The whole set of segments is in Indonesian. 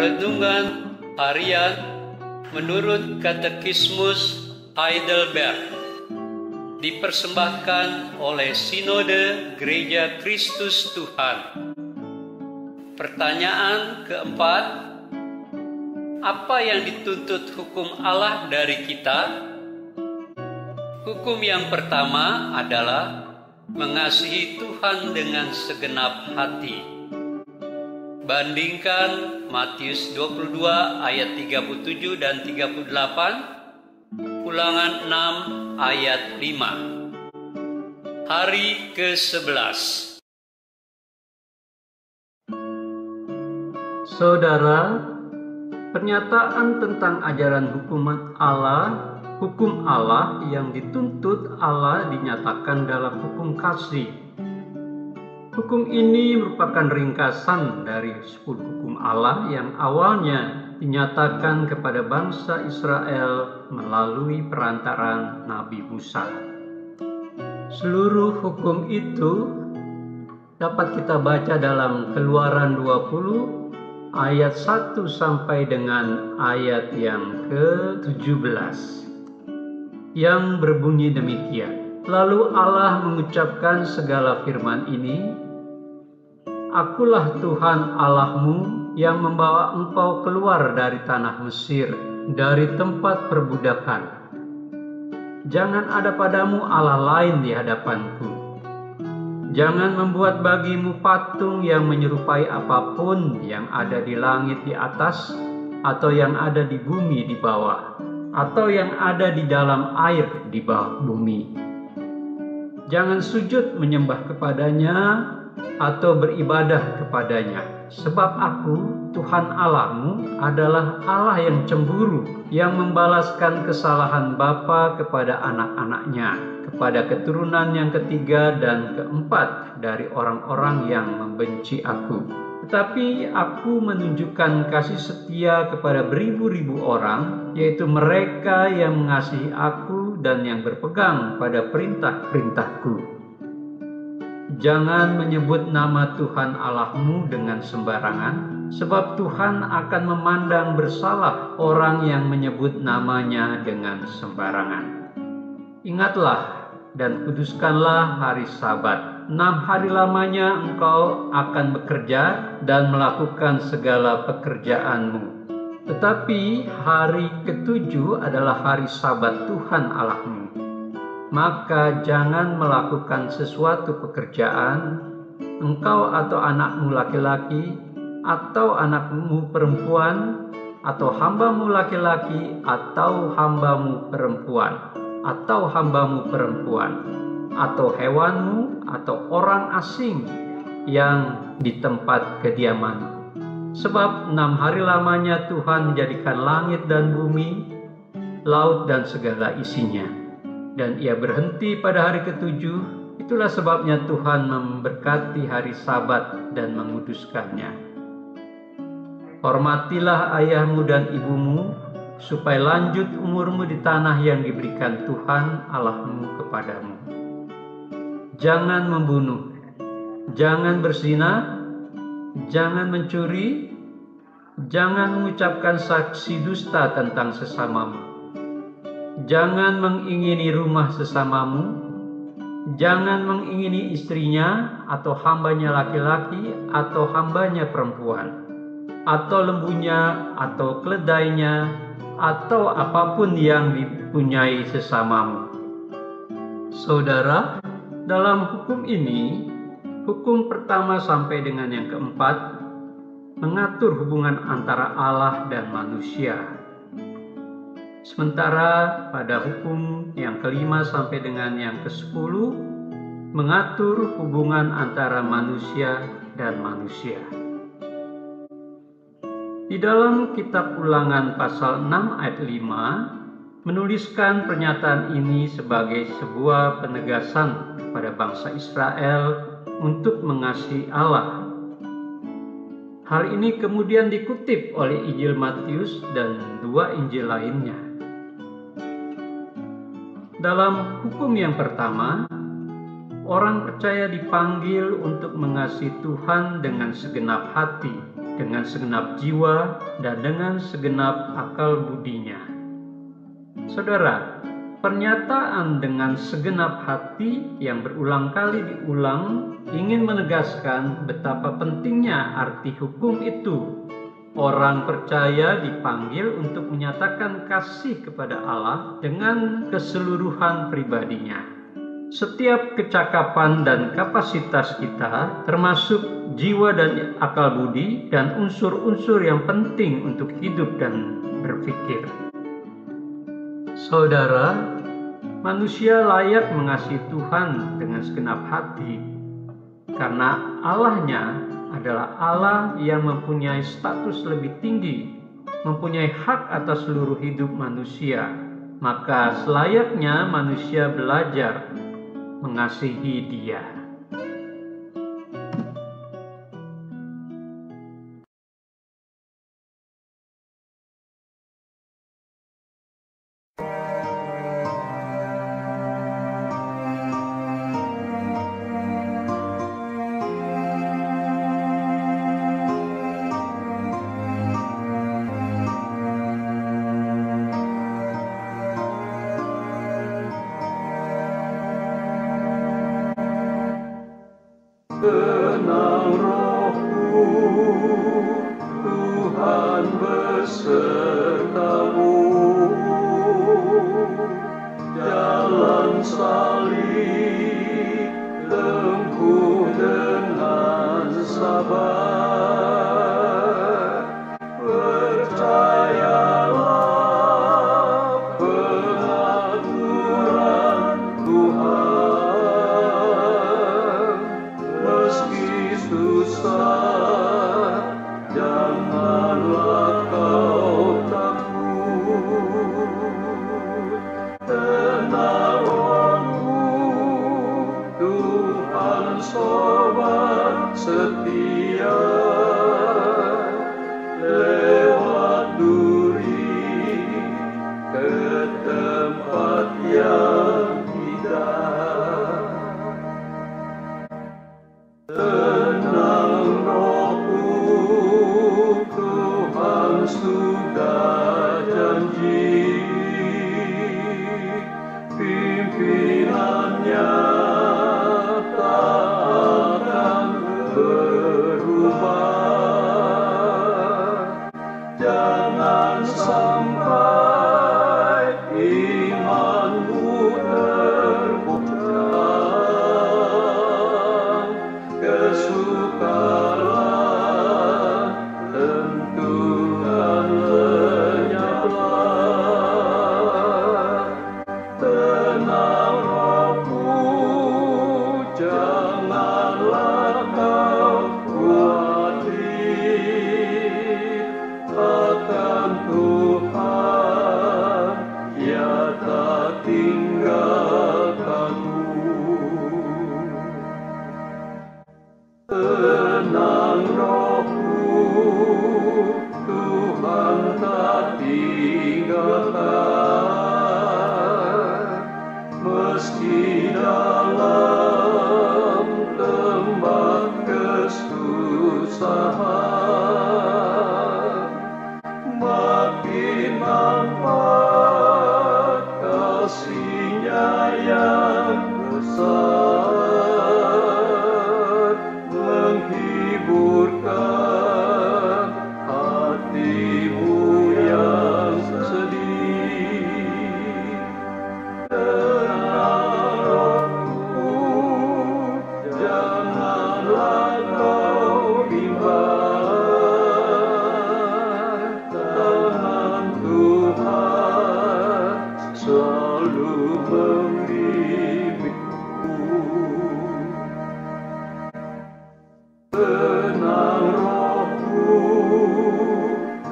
Renungan Harian menurut Katekismus Heidelberg dipersembahkan oleh Sinode Gereja Kristus Tuhan. Pertanyaan keempat, apa yang dituntut hukum Allah dari kita? Hukum yang pertama adalah mengasihi Tuhan dengan segenap hati. Bandingkan Matius 22 ayat 37 dan 38, Ulangan 6 ayat 5. Hari ke-11. Saudara, pernyataan tentang ajaran hukum Allah yang dituntut Allah dinyatakan dalam hukum kasih. Hukum ini merupakan ringkasan dari 10 hukum Allah yang awalnya dinyatakan kepada bangsa Israel melalui perantaraan Nabi Musa. Seluruh hukum itu dapat kita baca dalam Keluaran 20 ayat 1 sampai dengan ayat yang ke-17 yang berbunyi demikian. Lalu Allah mengucapkan segala firman ini, Akulah Tuhan Allahmu yang membawa engkau keluar dari tanah Mesir, dari tempat perbudakan. Jangan ada padamu Allah lain di hadapanku. Jangan membuat bagimu patung yang menyerupai apapun yang ada di langit di atas, atau yang ada di bumi di bawah, atau yang ada di dalam air di bawah bumi. Jangan sujud menyembah kepadanya atau beribadah kepadanya, sebab Aku, Tuhan Allahmu, adalah Allah yang cemburu, yang membalaskan kesalahan bapa kepada anak-anaknya, kepada keturunan yang ketiga dan keempat dari orang-orang yang membenci Aku. Tetapi Aku menunjukkan kasih setia kepada beribu-ribu orang, yaitu mereka yang mengasihi Aku dan yang berpegang pada perintah-perintahku. Jangan menyebut nama Tuhan Allahmu dengan sembarangan, sebab Tuhan akan memandang bersalah orang yang menyebut namanya dengan sembarangan. Ingatlah dan kuduskanlah hari Sabat. 6 hari lamanya engkau akan bekerja dan melakukan segala pekerjaanmu. Tetapi hari ke-7 adalah hari Sabat Tuhan Allahmu. Maka jangan melakukan sesuatu pekerjaan, engkau atau anakmu laki-laki, atau anakmu perempuan, atau hambamu laki-laki, atau hambamu perempuan, atau hambamu perempuan, atau hewanmu, atau orang asing yang di tempat kediamanmu. Sebab 6 hari lamanya Tuhan menjadikan langit dan bumi, laut dan segala isinya. Dan Ia berhenti pada hari ke-7. Itulah sebabnya Tuhan memberkati hari Sabat dan menguduskannya. Hormatilah ayahmu dan ibumu, supaya lanjut umurmu di tanah yang diberikan Tuhan Allahmu kepadamu. Jangan membunuh, jangan berzina, jangan mencuri, jangan mengucapkan saksi dusta tentang sesamamu. Jangan mengingini rumah sesamamu, jangan mengingini istrinya, atau hambanya laki-laki, atau hambanya perempuan, atau lembunya, atau keledainya, atau apapun yang dipunyai sesamamu. Saudara, dalam hukum ini, hukum pertama sampai dengan yang keempat, mengatur hubungan antara Allah dan manusia. Sementara pada hukum yang kelima sampai dengan yang ke-10 mengatur hubungan antara manusia dan manusia. Di dalam kitab Ulangan pasal 6 ayat 5 menuliskan pernyataan ini sebagai sebuah penegasan kepada bangsa Israel untuk mengasihi Allah. Hal ini kemudian dikutip oleh Injil Matius dan 2 Injil lainnya. Dalam hukum yang pertama, orang percaya dipanggil untuk mengasihi Tuhan dengan segenap hati, dengan segenap jiwa dan dengan segenap akal budinya. Saudara, pernyataan dengan segenap hati yang berulang kali diulang ingin menegaskan betapa pentingnya arti hukum itu. Orang percaya dipanggil untuk menyatakan kasih kepada Allah dengan keseluruhan pribadinya. Setiap kecakapan dan kapasitas kita, termasuk jiwa dan akal budi dan unsur-unsur yang penting untuk hidup dan berpikir. Saudara, manusia layak mengasihi Tuhan dengan segenap hati, karena Allahnya adalah Allah yang mempunyai status lebih tinggi, mempunyai hak atas seluruh hidup manusia. Maka selayaknya manusia belajar mengasihi Dia. Tenang rohku, Tuhan besertamu. Jalan salib tempuh dengan sabar. Percayalah pengaturan Tuhan. Meski susah, janganlah kau takut. Tenang rohku, Tuhan sobat setia. Lewat duri ke tempat yang indah. Tenang rohku, Tuhan sudah janji. Pimpinannya tak akan berubah. Jangan sampai imanmu tergoncang. Kesukaran tentukan lenyaplah. Tenang rohku, janganlah kau khawatir akan Tuhan, Ia tak tinggalkanmu. Tenang rohku, Tuhan tak tinggalkan. Meski dalam lembah kesusahan, makin nampak kasih-Nya yang besar, menghiburkan hatimu yang sedih. Tenang rohku, janganlah kau bimbang. Tangan Tuhan selalu membimbingmu. Tenang rohku,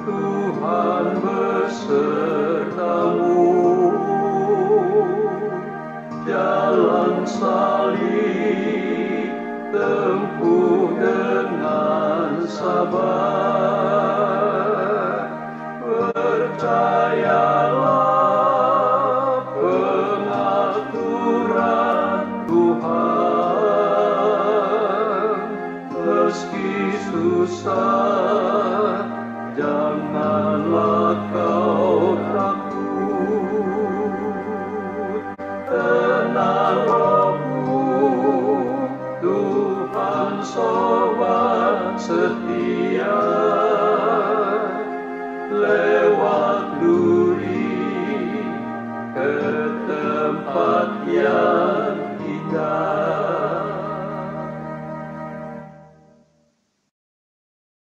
Tuhan besertamu. Jalan salib tempuh dengan sabar. Percayalah pengaturan Tuhan. Meski susah, janganlah kau takut. Tenang rohku, Tuhan sobat setia, lewat duri ke tempat yang indah.